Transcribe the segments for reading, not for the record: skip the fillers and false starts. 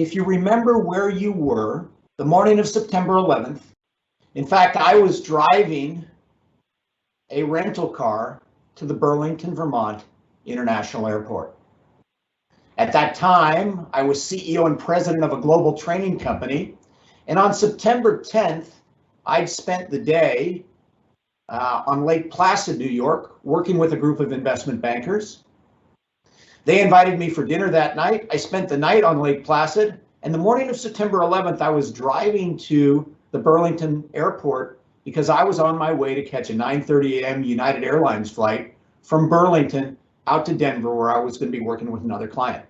if you remember where you were the morning of September 11th. In fact, I was driving a rental car to the Burlington, Vermont International Airport. At that time, I was CEO and president of a global training company. And on September 10th, I'd spent the day on Lake Placid, New York, working with a group of investment bankers. They invited me for dinner that night. I spent the night on Lake Placid, and the morning of September 11th, I was driving to the Burlington airport because I was on my way to catch a 9:30 a.m. United Airlines flight from Burlington out to Denver, where I was going to be working with another client.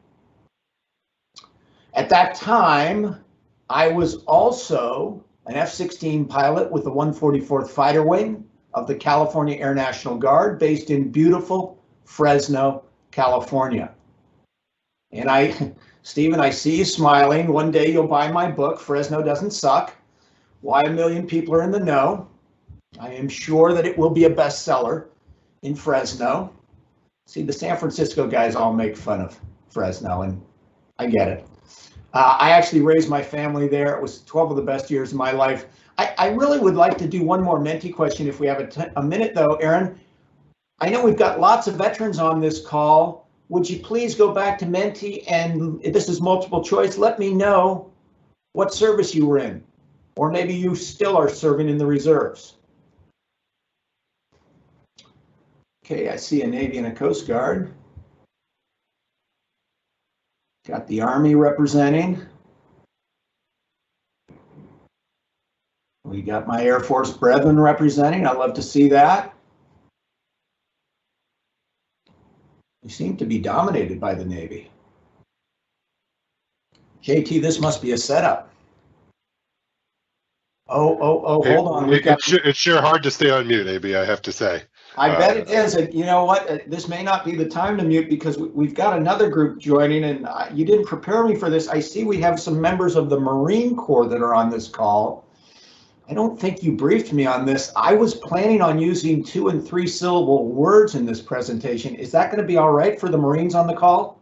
At that time, I was also an F-16 pilot with the 144th Fighter Wing of the California Air National Guard, based in beautiful Fresno, California. And Stephen, I see you smiling. One day you'll buy my book, Fresno Doesn't Suck, Why a Million People Are in the Know. I am sure that it will be a bestseller in Fresno. See, the San Francisco guys all make fun of Fresno, and I get it. I actually raised my family there. It was 12 of the best years of my life. I really would like to do one more Menti question if we have a minute, though. Aaron, I know we've got lots of veterans on this call. Would you please go back to Menti, and if this is multiple choice, let me know what service you were in, or maybe you still are serving in the reserves. Okay, I see a Navy and a Coast Guard. Got the Army representing. We got my Air Force brethren representing. I love to see that. We seem to be dominated by the Navy. JT, this must be a setup. Oh, hey, hold on. It's sure hard to stay on mute, AB, I have to say. I bet it is. And you know what? This may not be the time to mute because we've got another group joining, and you didn't prepare me for this. I see we have some members of the Marine Corps that are on this call. I don't think you briefed me on this. I was planning on using 2- and 3-syllable words in this presentation. Is that going to be all right for the Marines on the call?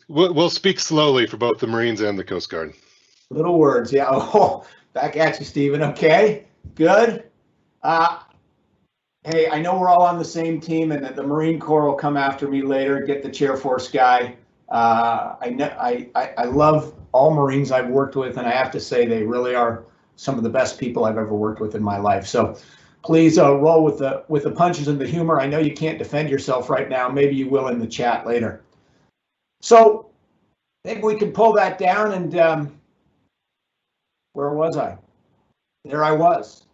We'll speak slowly for both the Marines and the Coast Guard. Little words, yeah. Oh, back at you, Stephen. Okay, good. Hey, I know we're all on the same team, and that the Marine Corps will come after me later. Get the Chair Force guy. I love all Marines I've worked with, and I have to say they really are some of the best people I've ever worked with in my life. So please roll with the punches and the humor. I know you can't defend yourself right now. Maybe you will in the chat later. So maybe we can pull that down, and where was I? There I was.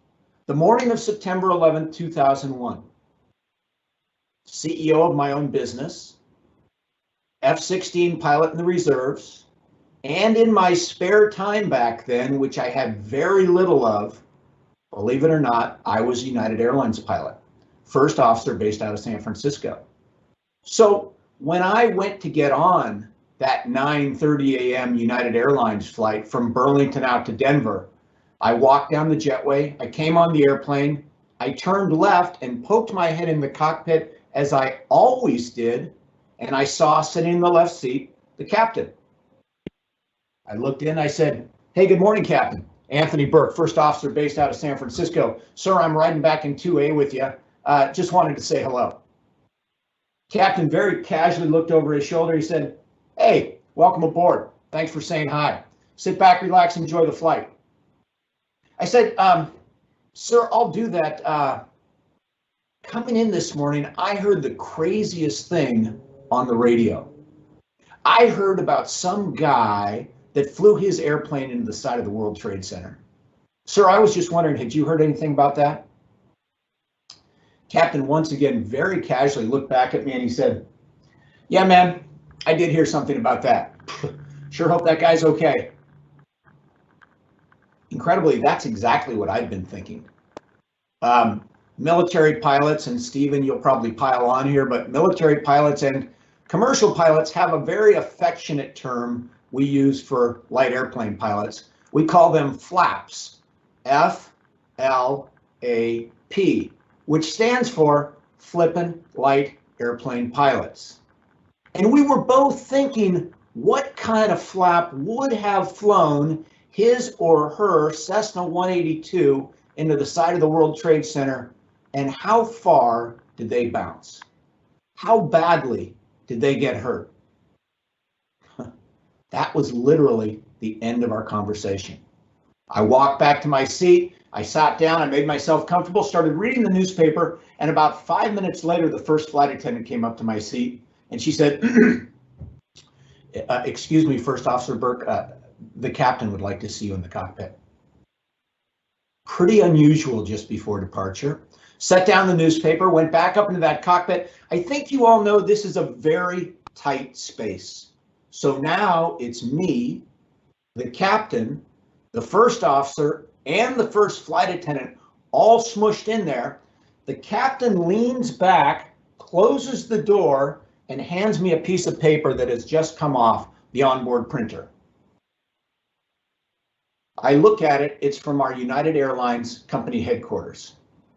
The morning of September 11th, 2001. CEO of my own business, F-16 pilot in the reserves, and in my spare time back then, which I had very little of, believe it or not, I was a United Airlines pilot, first officer based out of San Francisco. So when I went to get on that 9:30 a.m. United Airlines flight from Burlington out to Denver, I walked down the jetway, I came on the airplane, I turned left and poked my head in the cockpit as I always did, and I saw sitting in the left seat, the captain. I looked in, I said, "Hey, good morning, Captain. Anthony Bourke, first officer based out of San Francisco. Sir, I'm riding back in 2A with you. Just wanted to say hello." Captain very casually looked over his shoulder. He said, "Hey, welcome aboard. Thanks for saying hi. Sit back, relax, enjoy the flight." I said, "Sir, I'll do that. Coming in this morning, I heard the craziest thing on the radio. I heard about some guy that flew his airplane into the side of the World Trade Center. Sir, I was just wondering, had you heard anything about that?" Captain once again very casually looked back at me and he said, "Yeah, man, I did hear something about that. Sure hope that guy's okay." Incredibly, that's exactly what I've been thinking. Military pilots, and Stephen, you'll probably pile on here, but military pilots and commercial pilots have a very affectionate term we use for light airplane pilots. We call them flaps, F-L-A-P, which stands for Flippin' Light Airplane Pilots. And we were both thinking, what kind of flap would have flown his or her Cessna 182 into the side of the World Trade Center, and how far did they bounce? How badly did they get hurt? That was literally the end of our conversation. I walked back to my seat, I sat down, I made myself comfortable, started reading the newspaper, and about 5 minutes later, the first flight attendant came up to my seat, and she said, excuse me, First Officer Bourke, the captain would like to see you in the cockpit. Pretty unusual just before departure. Set down the newspaper, went back up into that cockpit. I think you all know this is a very tight space. So now it's me, the captain, the first officer, and the first flight attendant all smushed in there. The captain leans back, closes the door, and hands me a piece of paper that has just come off the onboard printer. I look at it, it's from our United Airlines company headquarters.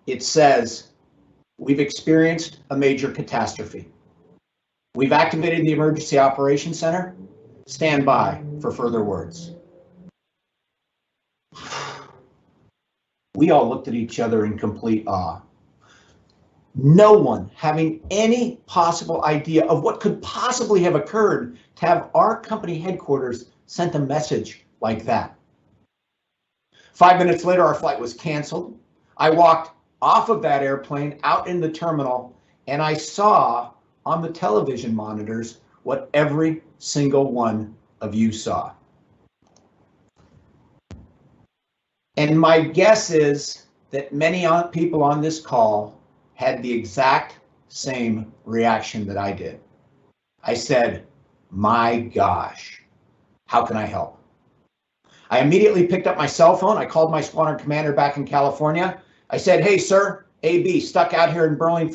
It says, we've experienced a major catastrophe. We've activated the Emergency Operations Center. Stand by for further words. We all looked at each other in complete awe. No one having any possible idea of what could possibly have occurred to have our company headquarters sent a message like that. 5 minutes later, our flight was canceled. I walked off of that airplane out in the terminal, and I saw on the television monitors what every single one of you saw. And my guess is that many people on this call had the exact same reaction that I did. I said, my gosh, how can I help? I immediately picked up my cell phone. I called my squadron commander back in California. I said, hey, sir, AB, stuck out here in Burlington,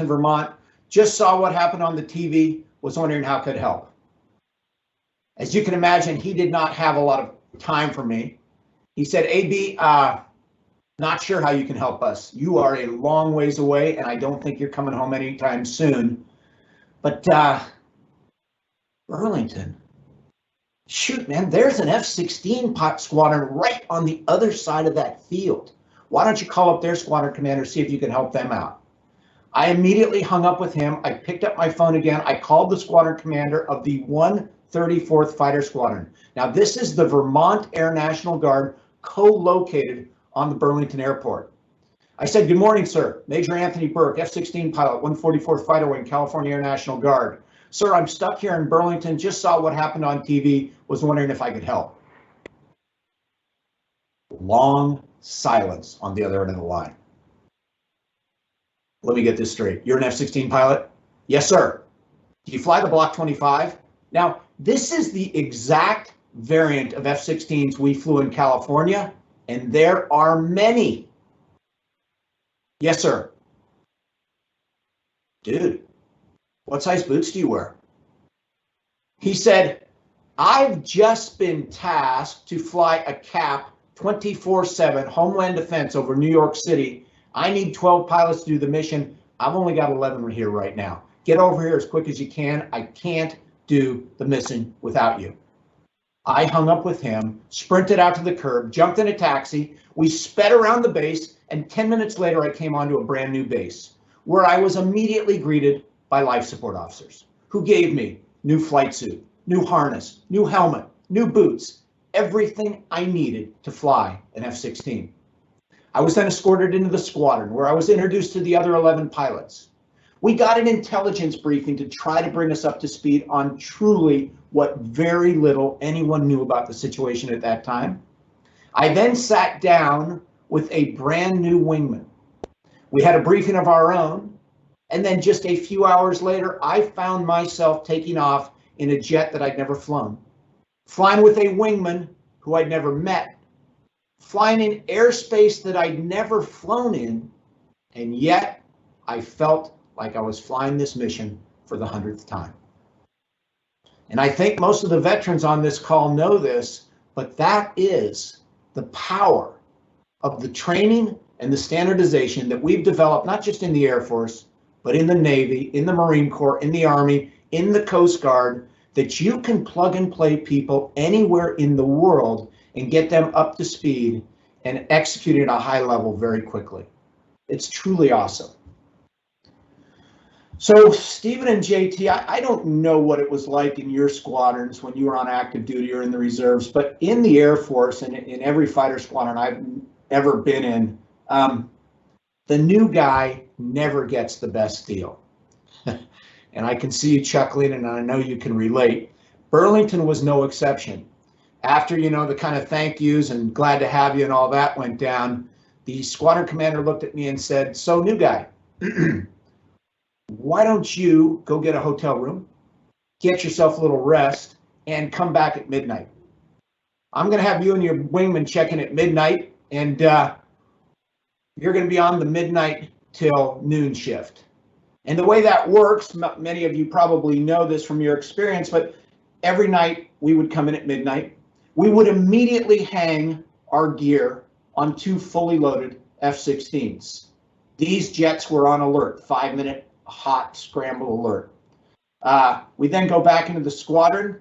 Vermont. Just saw what happened on the TV, was wondering how I could help. As you can imagine, he did not have a lot of time for me. He said, AB, not sure how you can help us. You are a long ways away, and I don't think you're coming home anytime soon. But Burlington, shoot, man, there's an F-16 squadron right on the other side of that field. Why don't you call up their squadron commander, see if you can help them out? I immediately hung up with him. I picked up my phone again. I called the squadron commander of the 134th Fighter Squadron. Now, this is the Vermont Air National Guard co-located on the Burlington Airport. I said, good morning, sir. Major Anthony Bourke, F-16 pilot, 144th Fighter Wing, California Air National Guard. Sir, I'm stuck here in Burlington, just saw what happened on TV, was wondering if I could help. Long silence on the other end of the line. Let me get this straight. You're an F-16 pilot? Yes, sir. Do you fly the Block 25? Now, this is the exact variant of F-16s we flew in California, and there are many. Yes, sir. Dude, what size boots do you wear? He said, I've just been tasked to fly a CAP 24/7 Homeland Defense over New York City. I need 12 pilots to do the mission. I've only got 11 here right now. Get over here as quick as you can. I can't do the mission without you. I hung up with him, sprinted out to the curb, jumped in a taxi. We sped around the base, and 10 minutes later, I came onto a brand new base where I was immediately greeted by life support officers who gave me new flight suit, new harness, new helmet, new boots, everything I needed to fly an F-16. I was then escorted into the squadron where I was introduced to the other 11 pilots. We got an intelligence briefing to try to bring us up to speed on truly what very little anyone knew about the situation at that time. I then sat down with a brand new wingman. We had a briefing of our own, and then just a few hours later, I found myself taking off in a jet that I'd never flown, flying with a wingman who I'd never met, flying in airspace that I'd never flown in, and yet I felt like I was flying this mission for the 100th time. And I think most of the veterans on this call know this, but that is the power of the training and the standardization that we've developed, not just in the Air Force, but in the Navy, in the Marine Corps, in the Army, in the Coast Guard that you can plug and play people anywhere in the world and get them up to speed and execute at a high level very quickly. It's truly awesome. So Stephen and JT, I don't know what it was like in your squadrons when you were on active duty or in the reserves, but in the Air Force and in every fighter squadron I've ever been in, the new guy never gets the best deal. And I can see you chuckling, and I know you can relate. Burlington was no exception. After, the kind of thank yous and glad to have you and all that went down, the squadron commander looked at me and said, "So, new guy, why don't you go get a hotel room, get yourself a little rest, and come back at midnight? I'm going to have you and your wingman check in at midnight, and you're going to be on the midnight till noon shift." And the way that works, many of you probably know this from your experience, but every night we would come in at midnight. We would immediately hang our gear on 2 fully loaded F-16s. These jets were on alert, 5-minute hot scramble alert. We then go back into the squadron,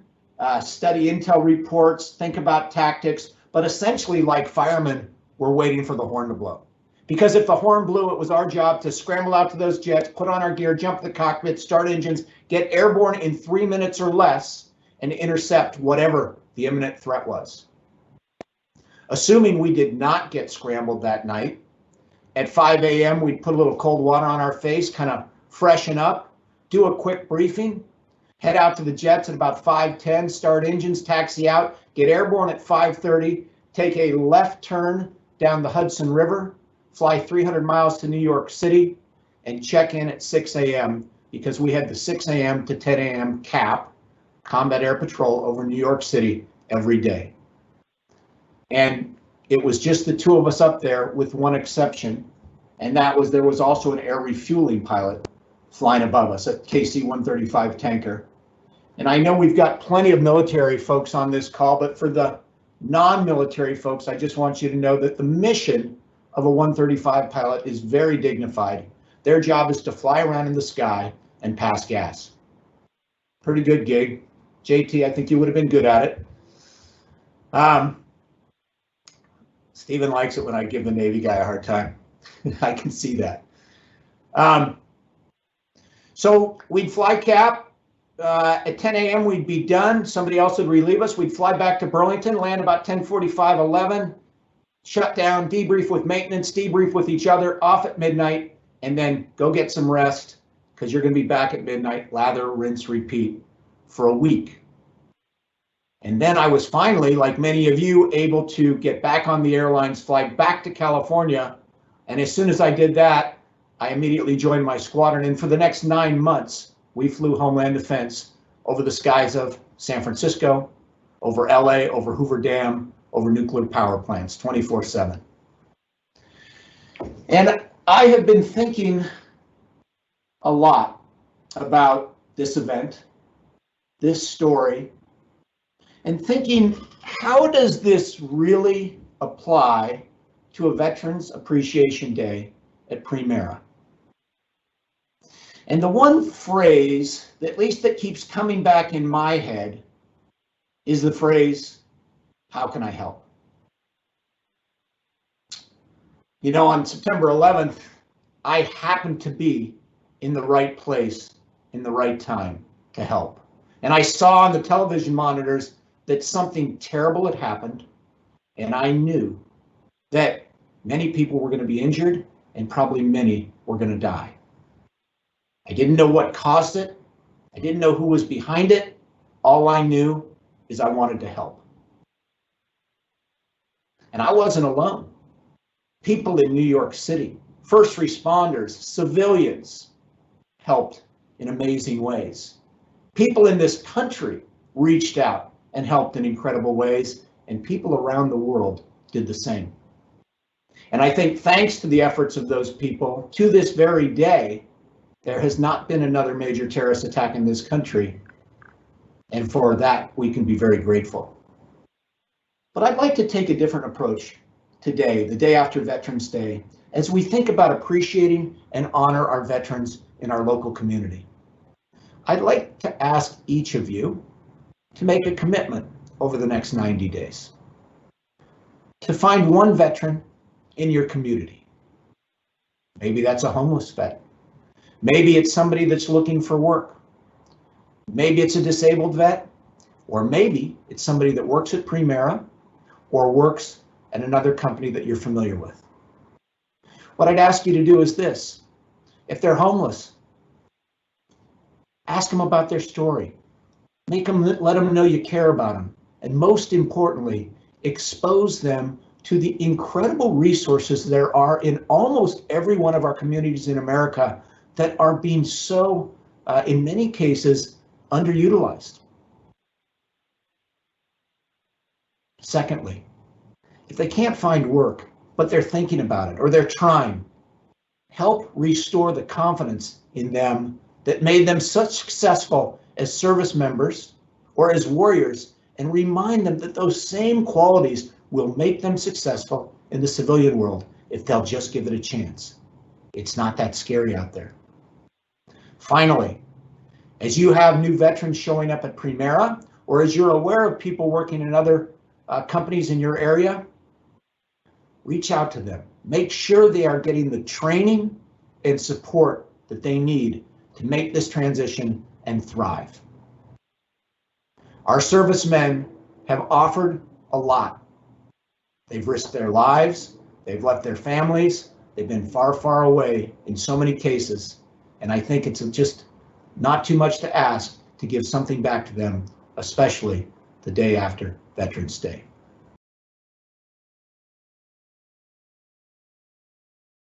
study intel reports, think about tactics, but essentially like firemen, we're waiting for the horn to blow. Because if the horn blew, it was our job to scramble out to those jets, put on our gear, jump the cockpit, start engines, get airborne in 3 minutes or less, and intercept whatever the imminent threat was. Assuming we did not get scrambled that night, at 5 a.m. we'd put a little cold water on our face, kind of freshen up, do a quick briefing, head out to the jets at about 5:10, start engines, taxi out, get airborne at 5:30, take a left turn down the Hudson River, fly 300 miles to New York City, and check in at 6 a.m. because we had the 6 a.m. to 10 a.m. cap, combat air patrol over New York City every day. And it was just the two of us up there with one exception, and that was there was also an air refueling pilot flying above us, a KC-135 tanker. And I know we've got plenty of military folks on this call, but for the non-military folks, I just want you to know that the mission of a 135 pilot is very dignified. Their job is to fly around in the sky and pass gas. Pretty good gig. JT, I think you would have been good at it. Stephen likes it when I give the Navy guy a hard time. I can see that. So we'd fly cap. At 10 a.m. we'd be done. Somebody else would relieve us. We'd fly back to Burlington, land about 10:45, 11. Shut down, debrief with maintenance, debrief with each other, off at midnight, and then go get some rest because you're going to be back at midnight, lather, rinse, repeat for a week. And then I was finally, like many of you, able to get back on the airlines, fly back to California. And as soon as I did that, I immediately joined my squadron. And for the next 9 months, we flew Homeland Defense over the skies of San Francisco, over LA, over Hoover Dam, over nuclear power plants, 24/7. And I have been thinking a lot about this event, this story, and thinking, how does this really apply to a Veterans Appreciation Day at Primera? And the one phrase, at least that keeps coming back in my head, is the phrase, "How can I help?" On September 11th, I happened to be in the right place in the right time to help. And I saw on the television monitors that something terrible had happened, and I knew that many people were going to be injured and probably many were going to die. I didn't know what caused it. I didn't know who was behind it. All I knew is I wanted to help. And I wasn't alone. People in New York City, first responders, civilians helped in amazing ways. People in this country reached out and helped in incredible ways, and people around the world did the same. And I think thanks to the efforts of those people, to this very day, there has not been another major terrorist attack in this country. And for that, we can be very grateful. But I'd like to take a different approach today, the day after Veterans Day, as we think about appreciating and honor our veterans in our local community. I'd like to ask each of you to make a commitment over the next 90 days to find one veteran in your community. Maybe that's a homeless vet. Maybe it's somebody that's looking for work. Maybe it's a disabled vet, or maybe it's somebody that works at Primera or works at another company that you're familiar with. What I'd ask you to do is this. If they're homeless, ask them about their story. Let them know you care about them. And most importantly, expose them to the incredible resources there are in almost every one of our communities in America that are being so, in many cases, underutilized. Secondly, if they can't find work, but they're thinking about it or they're trying, help restore the confidence in them that made them such successful as service members or as warriors, and remind them that those same qualities will make them successful in the civilian world if they'll just give it a chance. It's not that scary out there. Finally, as you have new veterans showing up at Primera, or as you're aware of people working in other companies in your area, reach out to them. Make sure they are getting the training and support that they need to make this transition and thrive. Our servicemen have offered a lot. They've risked their lives, they've left their families, they've been far, far away in so many cases, and I think it's just not too much to ask to give something back to them, especially the day after Veterans Day.